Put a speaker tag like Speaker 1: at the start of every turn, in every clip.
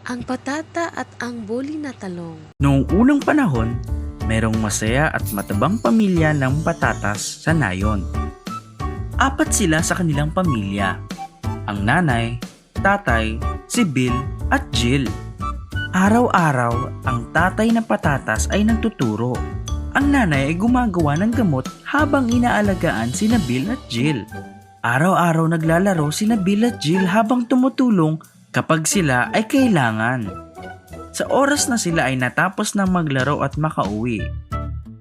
Speaker 1: Ang patata at ang boli na talong.
Speaker 2: Noong unang panahon, merong masaya at matabang pamilya ng patatas sa nayon. 4 sila sa kanilang pamilya. Ang nanay, tatay, si Bill at Jill. Araw-araw, ang tatay ng patatas ay nagtuturo. Ang nanay ay gumagawa ng gamot habang inaalagaan sina Bill at Jill. Araw-araw naglalaro sina Bill at Jill habang tumutulong kapag sila ay kailangan. Sa oras na sila ay natapos ng maglaro at makauwi.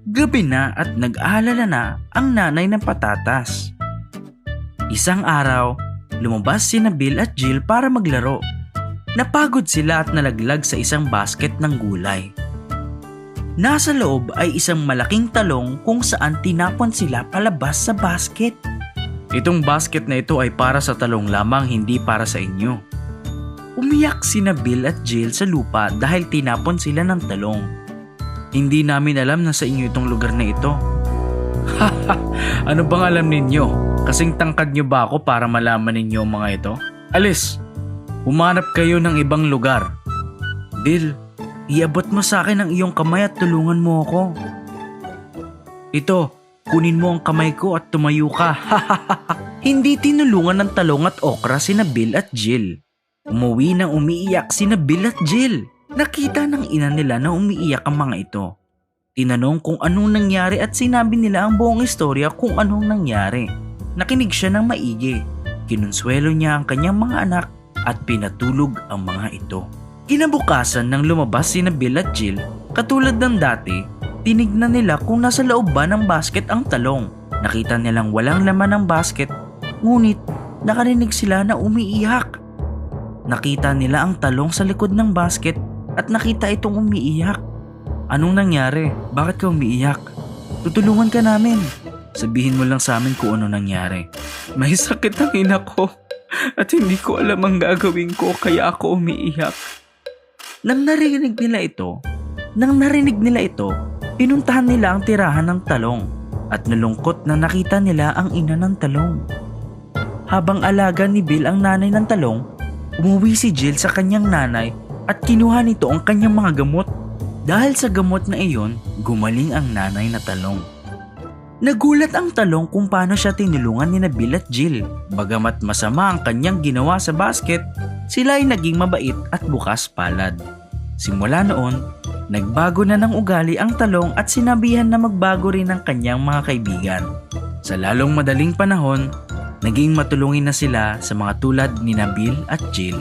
Speaker 2: Gabi na at nag-aalala na ang nanay ng patatas. Isang araw, lumabas sina Bill at Jill para maglaro. Napagod sila at nalaglag sa isang basket ng gulay. Nasa loob ay isang malaking talong kung saan tinapon sila palabas sa basket. Itong basket na ito ay para sa talong lamang, hindi para sa inyo. Umiyak sina Bill at Jill sa lupa dahil tinapon sila ng talong. Hindi namin alam na sa inyo itong lugar na ito. Haha, ano bang alam ninyo? Kasing tangkad nyo ba ako para malaman ninyo ang mga ito? Alis! Humanap kayo ng ibang lugar. Bill, iabot mo sa akin ang iyong kamay at tulungan mo ako. Ito, kunin mo ang kamay ko at tumayo ka. Hindi tinulungan ng talong at okra sina Bill at Jill. Umuwi nang umiiyak sina Bill at Jill. Nakita ng ina nila na umiiyak ang mga ito. Tinanong kung anong nangyari at sinabi nila ang buong istorya kung anong nangyari. Nakinig siya ng maigi. Kinonsuelo niya ang kanyang mga anak at pinatulog ang mga ito. Kinabukasan nang lumabas sina Bill at Jill, katulad ng dati, tinignan nila kung nasa loob ba ng basket ang talong. Nakita nilang walang laman ng basket, ngunit nakarinig sila na umiiyak. Nakita nila ang talong sa likod ng basket at nakita itong umiiyak. Anong nangyari? Bakit ka umiiyak? Tutulungan ka namin. Sabihin mo lang sa amin kung ano nangyari. May sakit ang ina ko at hindi ko alam ang gagawin ko kaya ako umiiyak. Nang narinig nila ito, pinuntahan nila ang tirahan ng talong at nalungkot na nakita nila ang ina ng talong. Habang alaga ni Bill ang nanay ng talong, umuwi si Jill sa kanyang nanay at kinuha nito ang kanyang mga gamot. Dahil sa gamot na iyon, gumaling ang nanay na talong. Nagulat ang talong kung paano siya tinulungan ni Bill at Jill. Bagamat masama ang kanyang ginawa sa basket, sila ay naging mabait at bukas palad. Simula noon, nagbago na ng ugali ang talong at sinabihan na magbago rin ang kanyang mga kaibigan. Sa lalong madaling panahon, naging matulungin na sila sa mga tulad ni Bill at Jill.